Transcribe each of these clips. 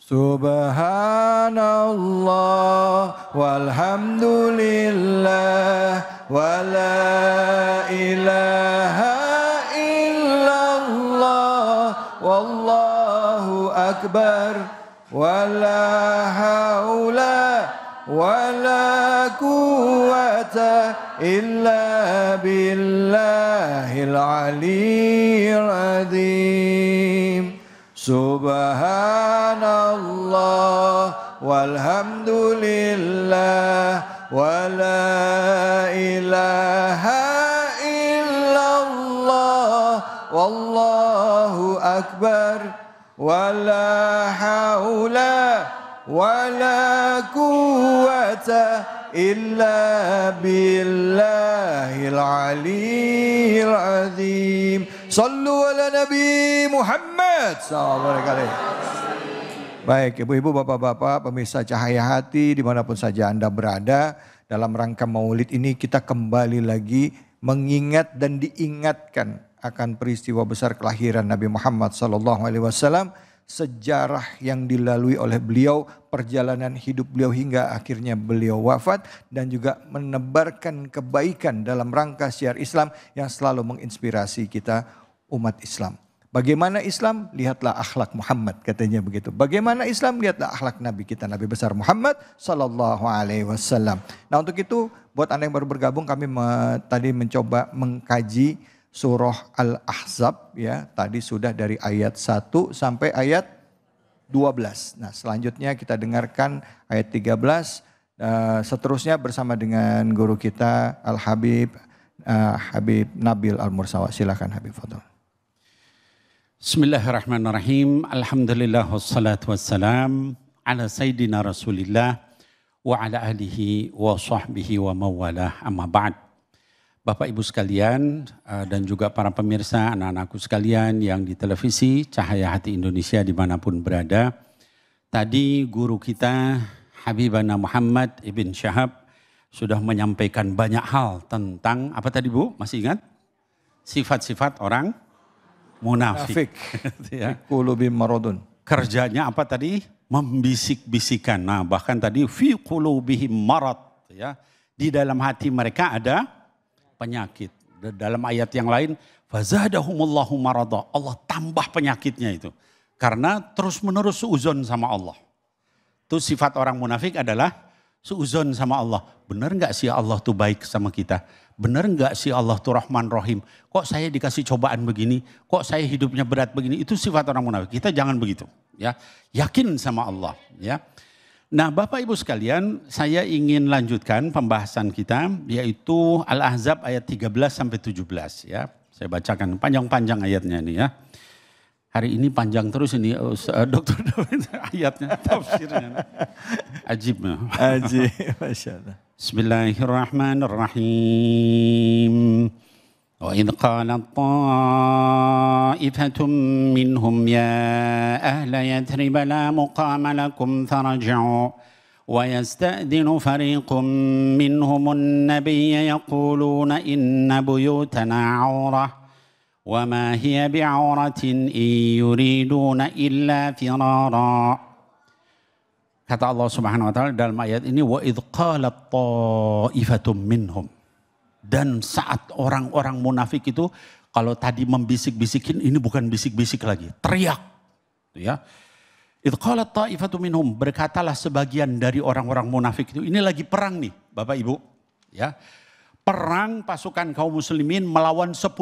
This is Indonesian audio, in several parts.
Subhanallah walhamdulillah wala ilaha illallah wallahu akbar wala haula wala quwwata illa billahil aliyyil azim. Subhanallah walhamdulillah wala ilaha illallah wallahu akbar wala haula wala quwwata illa billahil aliyyil azim. Sallu ala Nabi Muhammad sallallahu alaihi wasallam. Baik, ibu-ibu, bapak-bapak, pemirsa Cahaya Hati dimanapun saja Anda berada, dalam rangka Maulid ini kita kembali lagi mengingat dan diingatkan akan peristiwa besar kelahiran Nabi Muhammad sallallahu alaihi wasallam, sejarah yang dilalui oleh beliau, perjalanan hidup beliau hingga akhirnya beliau wafat, dan juga menebarkan kebaikan dalam rangka syiar Islam yang selalu menginspirasi kita umat Islam. Bagaimana Islam? Lihatlah akhlak Muhammad, katanya begitu. Bagaimana Islam? Lihatlah akhlak Nabi kita, Nabi besar Muhammad sallallahu alaihi wasallam. Nah, untuk itu buat Anda yang baru bergabung, kami tadi mencoba mengkaji surah Al-Ahzab ya. Tadi sudah dari ayat 1 sampai ayat 12. Nah, selanjutnya kita dengarkan ayat 13. Seterusnya bersama dengan guru kita Al-Habib Habib Nabil Al-Mursawa. Silakan Habib, fadhol. Bismillahirrahmanirrahim. Alhamdulillah wassalatu wassalam ala sayyidina Rasulillah wa ala alihi wa sahbihi wa mawalah, amma ba'd. Bapak Ibu sekalian dan juga para pemirsa, anak-anakku sekalian yang di televisi Cahaya Hati Indonesia dimanapun berada. Tadi guru kita Habibana Muhammad Ibn Syahab sudah menyampaikan banyak hal tentang, apa tadi Bu? Masih ingat? Sifat-sifat orang munafik. Ya. Qulubihim maradun. Kerjanya apa tadi? Membisik-bisikan. Nah, bahkan tadi fi qulubihim marad, ya. Di dalam hati mereka ada penyakit. Dalam ayat yang lain, fazadahumullahu marada. Allah tambah penyakitnya itu. Karena terus-menerus suuzon sama Allah. Itu sifat orang munafik adalah suuzon sama Allah. Benar enggak sih Allah tuh baik sama kita? Benar enggak sih Allah tuh Rahman Rahim? Kok saya dikasih cobaan begini? Kok saya hidupnya berat begini? Itu sifat orang munafik. Kita jangan begitu, ya. Yakin sama Allah, ya. Nah, Bapak Ibu sekalian, saya ingin lanjutkan pembahasan kita, yaitu Al-Ahzab ayat 13 sampai 17, ya. Saya bacakan panjang-panjang ayatnya ini, ya. Hari ini panjang terus ini Dokter David ayatnya, tafsirnya. Ajib. Ajib, Masya Allah. Bismillahirrahmanirrahim. Wa idh qalat ta'ifatun minhum ya ahla Yathrib la muqama lakum farji'u wa yasta'dinu fariqun minhum an-nabiyya yaquluna inna buyutana 'aurah wa ma hiya bi'auratin in yuriduna illa firara. Kata Allah Subhanahu wa taala dalam ayat ini, wa idh qalat ta'ifatum minhum. Dan saat orang-orang munafik itu, kalau tadi membisik-bisikin, ini bukan bisik-bisik lagi, teriak. Ya. Idh qalat ta'ifatum minhum, berkatalah sebagian dari orang-orang munafik itu, ini lagi perang nih Bapak Ibu. Ya. Perang pasukan kaum muslimin melawan 10.000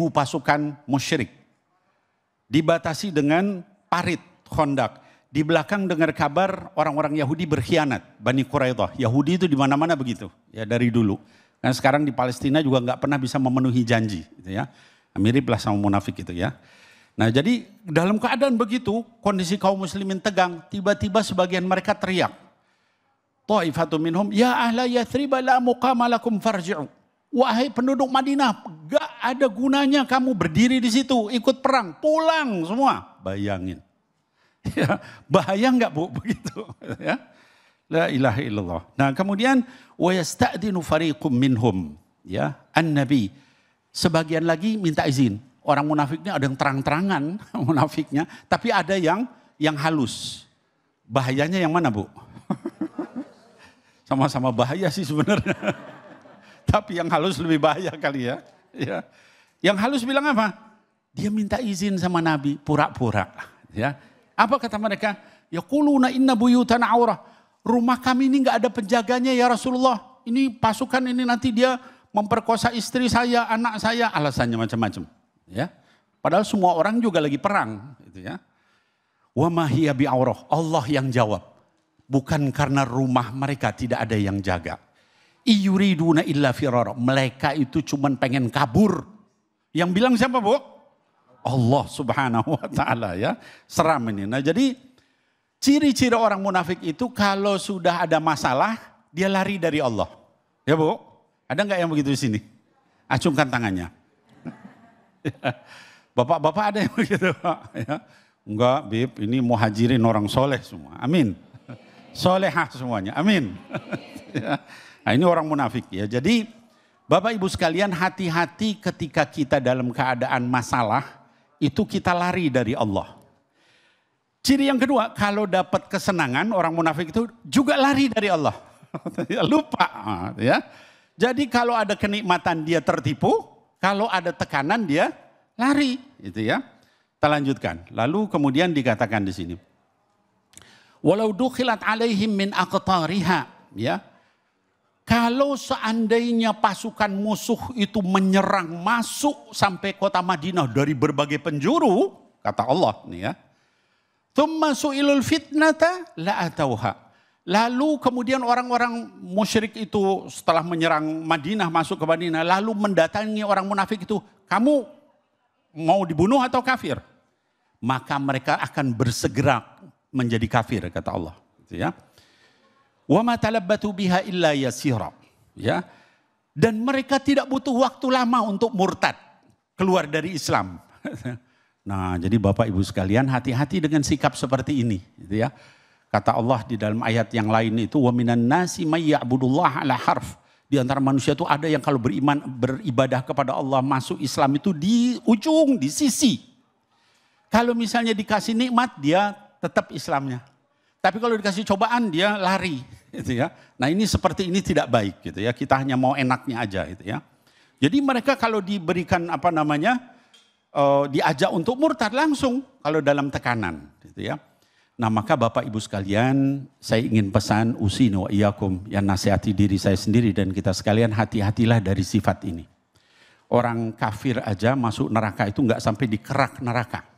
pasukan musyrik. Dibatasi dengan parit Khandaq. Di belakang dengar kabar orang-orang Yahudi berkhianat. Bani Quraidah. Yahudi itu di mana-mana begitu. Ya dari dulu. Dan sekarang di Palestina juga nggak pernah bisa memenuhi janji. Gitu ya. Miriplah sama munafik itu ya. Nah jadi dalam keadaan begitu. Kondisi kaum muslimin tegang. Tiba-tiba sebagian mereka teriak. Ta'ifatun minhum. Ya ahla Yathrib la muqama lakum farji'u. Wahai penduduk Madinah. Gak ada gunanya kamu berdiri di situ. Ikut perang. Pulang semua. Bayangin. Ya, bahaya enggak Bu begitu ya. La ilaha illallah. Nah, kemudian wa yasta'dinu fariqum minhum ya an-nabi. Sebagian lagi minta izin. Orang munafiknya ada yang terang-terangan munafiknya, tapi ada yang halus. Bahayanya yang mana, Bu? Sama-sama bahaya sih sebenarnya. Tapi yang halus lebih bahaya kali ya. Ya. Yang halus bilang apa? Dia minta izin sama Nabi, pura-pura. Ya. Apa kata mereka? Yaquluna inna buyutana aurah. Rumah kami ini nggak ada penjaganya ya Rasulullah. Ini pasukan ini nanti dia memperkosa istri saya, anak saya, alasannya macam-macam. Ya. Padahal semua orang juga lagi perang. Gitu ya. Wa ma hiya bi'aurah. Allah yang jawab. Bukan karena rumah mereka tidak ada yang jaga. Iyuriduna illa firara. Mereka itu cuman pengen kabur. Yang bilang siapa, Bu? Allah subhanahu wa ta'ala ya. Seram ini. Nah jadi ciri-ciri orang munafik itu kalau sudah ada masalah, dia lari dari Allah. Ya Bu? Ada nggak yang begitu di sini? Acungkan tangannya. Bapak-bapak ada yang begitu? Ya. Enggak, Bib, ini muhajirin orang soleh semua. Amin. Solehah semuanya. Amin. Ya. Nah ini orang munafik ya. Jadi Bapak Ibu sekalian hati-hati ketika kita dalam keadaan masalah. Itu kita lari dari Allah. Ciri yang kedua, kalau dapat kesenangan orang munafik itu juga lari dari Allah. Lupa. Ya. Jadi kalau ada kenikmatan dia tertipu, kalau ada tekanan dia lari. Itu ya. Kita lanjutkan. Lalu kemudian dikatakan di sini. Walau dukhilat alaihim min aqtariha. Ya. Kalau seandainya pasukan musuh itu menyerang masuk sampai kota Madinah dari berbagai penjuru, kata Allah nih ya. Tsumma su'ilul fitnata la atauha. Lalu kemudian orang-orang musyrik itu setelah menyerang Madinah, masuk ke Madinah, lalu mendatangi orang munafik itu, kamu mau dibunuh atau kafir? Maka mereka akan bersegera menjadi kafir, kata Allah. Gitu ya. Wa ma talabbatu biha illa yasira. Ya. Dan mereka tidak butuh waktu lama untuk murtad, keluar dari Islam. Nah, jadi Bapak Ibu sekalian hati-hati dengan sikap seperti ini, gitu ya. Kata Allah di dalam ayat yang lain itu wa minan nasi may ya'budullaha ala harf. Di antara manusia itu ada yang kalau beribadah kepada Allah masuk Islam itu di ujung, di sisi. Kalau misalnya dikasih nikmat dia tetap Islamnya. Tapi kalau dikasih cobaan dia lari, gitu ya. Nah ini seperti ini tidak baik, gitu ya. Kita hanya mau enaknya aja, gitu ya. Jadi mereka kalau diberikan diajak untuk murtad langsung kalau dalam tekanan, gitu ya. Nah maka Bapak Ibu sekalian, saya ingin pesan usini wa iyyakum, yang nasihati diri saya sendiri dan kita sekalian hati-hatilah dari sifat ini. Orang kafir aja masuk neraka itu nggak sampai di kerak neraka.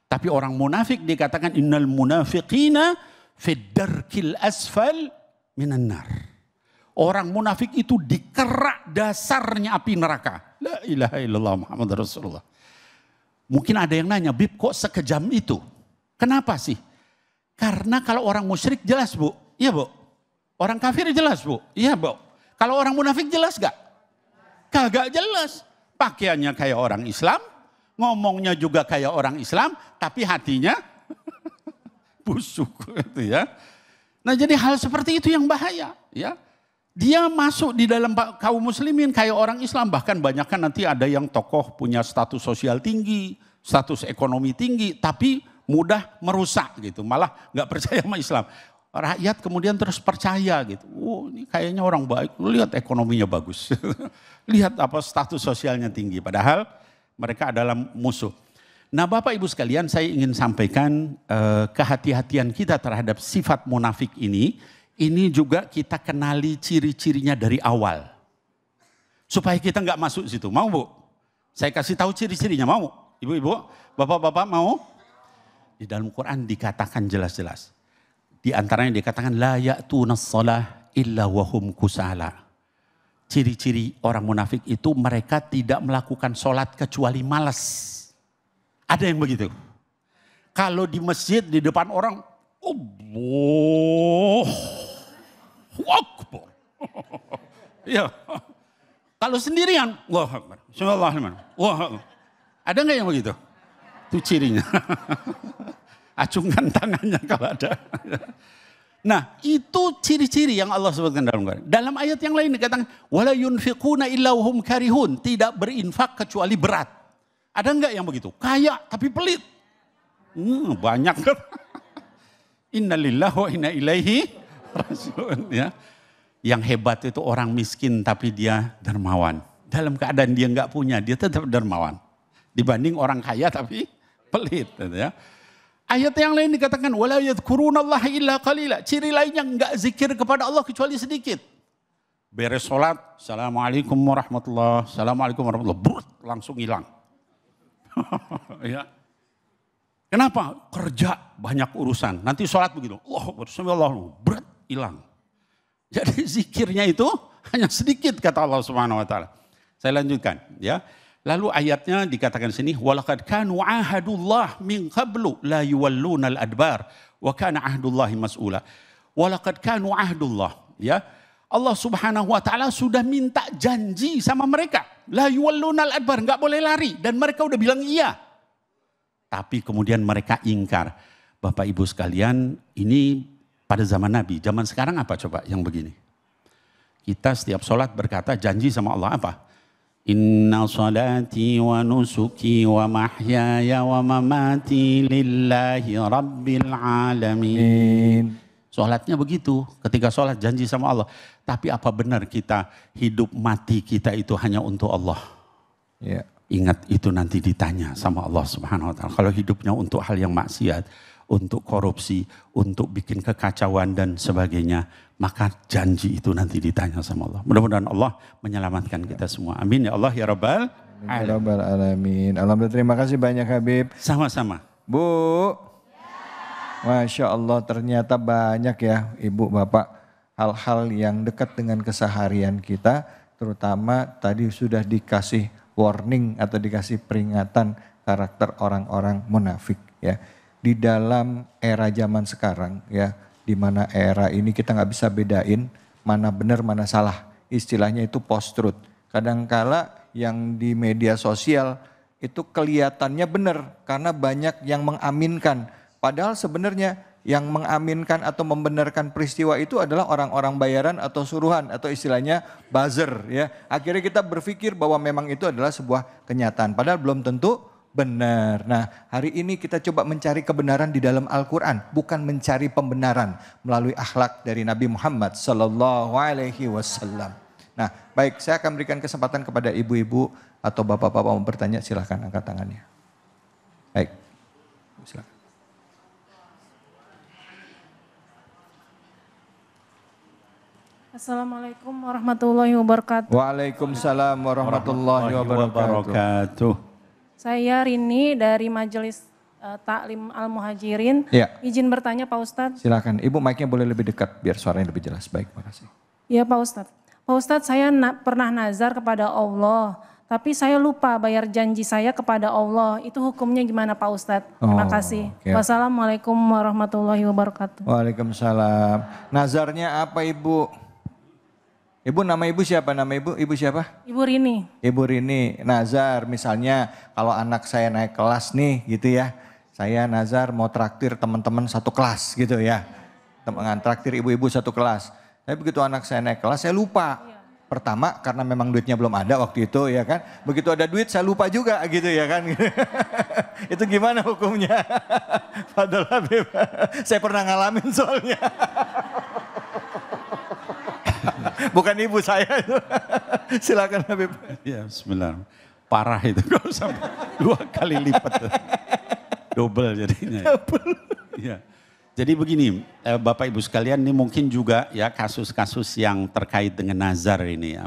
Tapi orang munafik dikatakan innal munafiqina fid darkil asfal minan nar. Orang munafik itu di kerak dasarnya api neraka. La ilaha illallah Muhammad Rasulullah. Mungkin ada yang nanya, Bib kok sekejam itu? Kenapa sih? Karena kalau orang musyrik jelas Bu. Iya Bu. Orang kafir jelas Bu. Iya Bu. Kalau orang munafik jelas gak? Kagak jelas. Pakaiannya kayak orang Islam. Ngomongnya juga kayak orang Islam, tapi hatinya busuk, gitu ya. Nah jadi hal seperti itu yang bahaya, ya. Dia masuk di dalam kaum muslimin kayak orang Islam, bahkan banyak kan nanti ada yang tokoh punya status sosial tinggi, status ekonomi tinggi, tapi mudah merusak gitu, malah nggak percaya sama Islam. Rakyat kemudian terus percaya gitu, oh ini kayaknya orang baik, lihat ekonominya bagus, lihat apa status sosialnya tinggi, padahal mereka adalah musuh. Nah Bapak Ibu sekalian saya ingin sampaikan kehati-hatian kita terhadap sifat munafik ini juga kita kenali ciri-cirinya dari awal. Supaya kita nggak masuk situ, mau Bu? Saya kasih tahu ciri-cirinya, mau? Ibu-ibu, bapak-bapak mau? Di dalam Quran dikatakan jelas-jelas. Di antaranya dikatakan la ya'tunas shalah illa wahum kusala. Ciri-ciri orang munafik itu mereka tidak melakukan sholat kecuali malas. Ada yang begitu. Kalau di masjid di depan orang, Allah Akbar. Ya. Kalau sendirian, Allahu Akbar. Allahu Akbar. Ada nggak yang begitu? Itu cirinya. Acungkan tangannya kalau ada. Nah itu ciri-ciri yang Allah sebutkan dalam Quran. Dalam ayat yang lain dikatakan wala yunfiquna illa hum karihun, tidak berinfak kecuali berat. Ada enggak yang begitu? Kaya tapi pelit. Banyak kan. Innalillahi wa inna ilaihi raji'un ya. Yang hebat itu orang miskin tapi dia dermawan. Dalam keadaan dia nggak punya, dia tetap dermawan. Dibanding orang kaya tapi pelit gitu ya. Ayat yang lain dikatakan wala yadhkurunallaha illa qalila. Ciri lainnya nggak zikir kepada Allah kecuali sedikit. Beres sholat, assalamualaikum warahmatullahi, assalamualaikum warahmatullahi, brut, langsung hilang. Ya. Kenapa? Kerja banyak urusan. Nanti sholat begitu. Bismillah, berat hilang. Jadi zikirnya itu hanya sedikit kata Allah Subhanahu wa taala. Saya lanjutkan ya. Lalu ayatnya dikatakan sini walaqad kanu ahadullah min qablu la yuwallunal adbar wa kana ahdullahi mas'ula. Walaqad kanu ahdullah ya. Allah Subhanahu wa taala sudah minta janji sama mereka. La yuwallunal adbar, enggak boleh lari dan mereka udah bilang iya. Tapi kemudian mereka ingkar. Bapak Ibu sekalian, ini pada zaman Nabi. Zaman sekarang apa coba yang begini? Kita setiap sholat berkata janji sama Allah apa? Inna salati wa nusuki wa mahyaya wa mamati lillahi rabbil alamin. Sholatnya begitu. Ketika sholat janji sama Allah. Tapi apa benar kita hidup mati kita itu hanya untuk Allah? Ya. Ingat itu nanti ditanya sama Allah Subhanahu wa taala. Kalau hidupnya untuk hal yang maksiat, untuk korupsi, untuk bikin kekacauan dan sebagainya, maka janji itu nanti ditanya sama Allah. Mudah-mudahan Allah menyelamatkan kita semua. Amin ya Allah ya Rabbal alamin. Alhamdulillah, terima kasih banyak Habib. Sama-sama. Bu. Masya Allah, ternyata banyak ya Ibu Bapak hal-hal yang dekat dengan keseharian kita, terutama tadi sudah dikasih warning atau dikasih peringatan karakter orang-orang munafik ya. Di dalam era zaman sekarang ya, di mana era ini kita nggak bisa bedain mana benar mana salah. Istilahnya itu post-truth. Kadangkala yang di media sosial itu kelihatannya benar karena banyak yang mengaminkan. Padahal sebenarnya yang mengaminkan atau membenarkan peristiwa itu adalah orang-orang bayaran atau suruhan atau istilahnya buzzer ya. Akhirnya kita berpikir bahwa memang itu adalah sebuah kenyataan padahal belum tentu benar. Nah, hari ini kita coba mencari kebenaran di dalam Al-Qur'an, bukan mencari pembenaran melalui akhlak dari Nabi Muhammad sallallahu alaihi wasallam. Nah, baik, saya akan berikan kesempatan kepada ibu-ibu atau bapak-bapak mau bertanya, silahkan angkat tangannya. Baik. Silakan. Assalamualaikum warahmatullahi wabarakatuh. Waalaikumsalam warahmatullahi wabarakatuh. Saya Rini dari Majelis Taklim Al-Muhajirin. Ya. Izin bertanya Pak Ustadz. Silakan, Ibu mic-nya boleh lebih dekat biar suaranya lebih jelas. Baik, makasih. Ya Pak Ustadz. Pak Ustadz, saya pernah nazar kepada Allah. Tapi saya lupa bayar janji saya kepada Allah. Itu hukumnya gimana Pak Ustadz? Terima kasih. Okay. Wassalamualaikum warahmatullahi wabarakatuh. Waalaikumsalam. Nazarnya apa Ibu? Ibu, nama ibu siapa? Nama ibu? Ibu siapa? Ibu Rini. Ibu Rini. Nazar misalnya kalau anak saya naik kelas nih gitu ya. Saya nazar mau traktir teman-teman satu kelas gitu ya. Traktir ibu-ibu satu kelas. Tapi begitu anak saya naik kelas saya lupa. Pertama karena memang duitnya belum ada waktu itu ya kan. Begitu ada duit saya lupa juga gitu ya kan. Itu gimana hukumnya? Padahal Habib, saya pernah ngalamin soalnya. Bukan ibu saya itu. Silakan Habib. Ya bismillah. Parah itu kalau sampai 2 kali lipat. Double jadinya. Double. Ya. Jadi begini, Bapak Ibu sekalian, ini mungkin juga ya kasus-kasus yang terkait dengan nazar ini ya.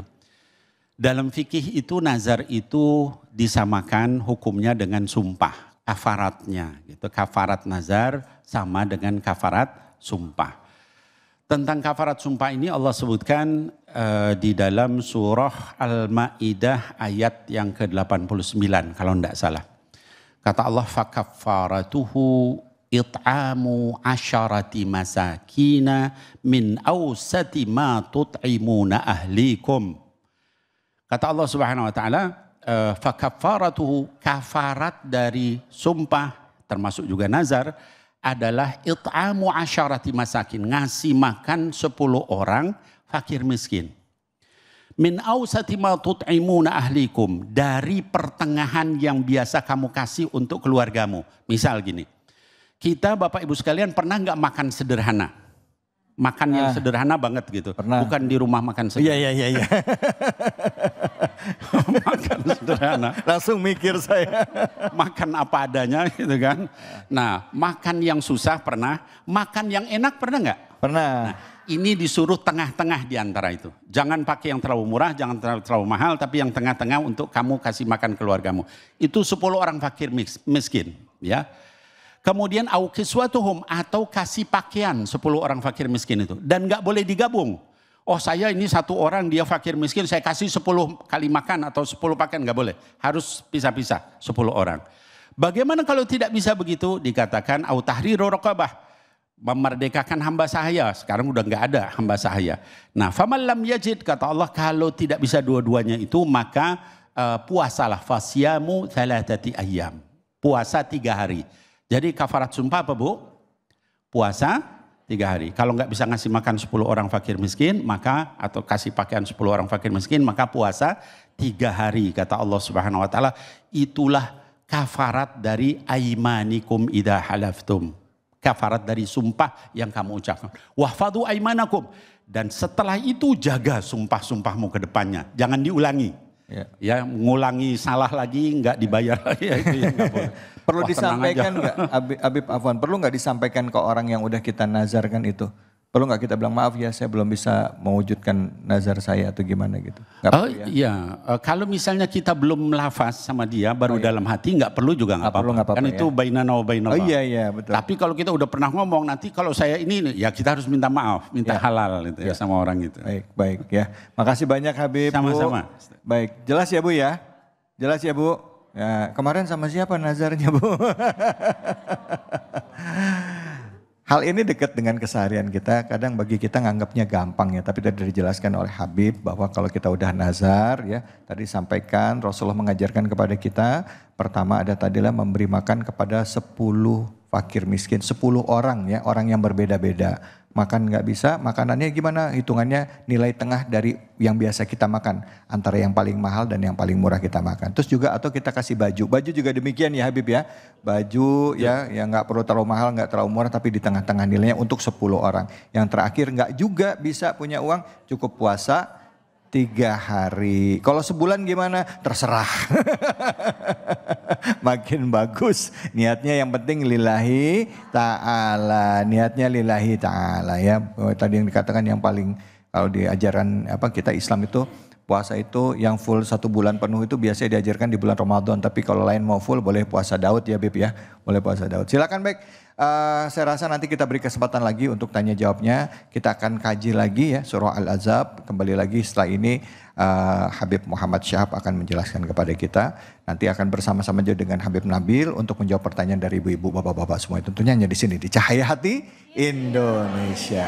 Dalam fikih itu nazar itu disamakan hukumnya dengan sumpah, kafaratnya gitu. Kafarat nazar sama dengan kafarat sumpah. Tentang kafarat sumpah ini Allah sebutkan di dalam surah Al-Ma'idah ayat yang ke-89 kalau tidak salah. Kata Allah, fakafaratuhu it'amu asyarati masakina min awsati ma tut'imuna ahlikum. Kata Allah Subhanahu wa taala, fakafaratuhu, kafarat dari sumpah termasuk juga nazar adalah it'amu asyarati masakin, ngasih makan 10 orang fakir miskin. Min awsati ma tut'imuna ahlikum, dari pertengahan yang biasa kamu kasih untuk keluargamu. Misal gini, kita Bapak Ibu sekalian pernah nggak makan sederhana? Makan yang sederhana banget gitu. Pernah. Bukan di rumah makan sederhana. Iya. Makan sederhana. Langsung mikir saya. Makan apa adanya gitu kan. Nah, makan yang susah pernah, makan yang enak pernah nggak? Pernah. Nah, ini disuruh tengah-tengah di antara itu. Jangan pakai yang terlalu murah, jangan terlalu mahal, tapi yang tengah-tengah untuk kamu kasih makan keluargamu. Itu 10 orang fakir miskin, ya. Kemudian au kiswatuhum, atau kasih pakaian 10 orang fakir miskin itu. Dan nggak boleh digabung. Oh saya ini 1 orang dia fakir miskin, saya kasih 10 kali makan atau 10 pakaian, nggak boleh. Harus pisah-pisah 10 orang. Bagaimana kalau tidak bisa begitu? Dikatakan au tahriru raqabah, memerdekakan hamba sahaya. Sekarang udah nggak ada hamba sahaya. Nah, faman lam yajid, kata Allah, kalau tidak bisa dua-duanya itu maka puasalah, fasyamu thalathati ayyam. Puasa 3 hari. Jadi kafarat sumpah apa Bu? Puasa 3 hari. Kalau nggak bisa ngasih makan 10 orang fakir miskin, maka atau kasih pakaian 10 orang fakir miskin, maka puasa 3 hari. Kata Allah Subhanahu wa taala, itulah kafarat dari aimanikum idza halaftum. Kafarat dari sumpah yang kamu ucapkan. Wahfadhu aimanakum. Dan setelah itu jaga sumpah-sumpahmu ke depannya. Jangan diulangi. Ya, ngulangi salah lagi nggak dibayar lagi. Ya, itu yang nggak boleh. Perlu disampaikan nggak, Habib Afwan, perlu nggak disampaikan ke orang yang udah kita nazarkan itu? Perlu nggak kita bilang maaf ya saya belum bisa mewujudkan nazar saya atau gimana gitu? Gak perlu ya? Iya, kalau misalnya kita belum melafaz sama dia baru dalam hati nggak perlu juga nggak apa-apa. Kan itu bainana wa bainallah. Oh iya betul. Tapi kalau kita udah pernah ngomong nanti kalau saya ini ya kita harus minta maaf, minta halal gitu ya sama orang itu. Baik ya. Makasih banyak Habib. Sama-sama. Baik, jelas ya Bu ya? Jelas ya Bu? Ya, kemarin sama siapa nazarnya Bu? Hal ini dekat dengan keseharian kita, kadang bagi kita nganggapnya gampang ya, tapi tadi dijelaskan oleh Habib bahwa kalau kita udah nazar ya, tadi sampaikan Rasulullah mengajarkan kepada kita, pertama ada tadilah memberi makan kepada 10 fakir miskin, 10 orang ya, orang yang berbeda-beda. Makan nggak bisa, makanannya gimana? Hitungannya nilai tengah dari yang biasa kita makan, antara yang paling mahal dan yang paling murah kita makan. Terus juga atau kita kasih baju juga demikian ya Habib ya. Baju ya yang nggak perlu terlalu mahal, nggak terlalu murah, tapi di tengah-tengah nilainya untuk 10 orang. Yang terakhir nggak juga bisa punya uang, cukup puasa 3 hari. Kalau sebulan gimana? Terserah. Makin bagus. Niatnya yang penting lillahi ta'ala. Niatnya lillahi ta'ala ya. Tadi yang dikatakan yang paling kalau diajaran kita Islam itu puasa itu yang full 1 bulan penuh itu biasanya diajarkan di bulan Ramadan. Tapi kalau lain mau full boleh puasa Daud ya Bib ya. Boleh puasa Daud. Silakan baik. Saya rasa nanti kita beri kesempatan lagi untuk tanya jawabnya. Kita akan kaji lagi ya surah Al-Ahzab. Kembali lagi setelah ini Habib Muhammad Syahab akan menjelaskan kepada kita. Nanti akan bersama-sama juga dengan Habib Nabil untuk menjawab pertanyaan dari ibu-ibu, bapak-bapak semua. Tentunya hanya di sini di Cahaya Hati Indonesia.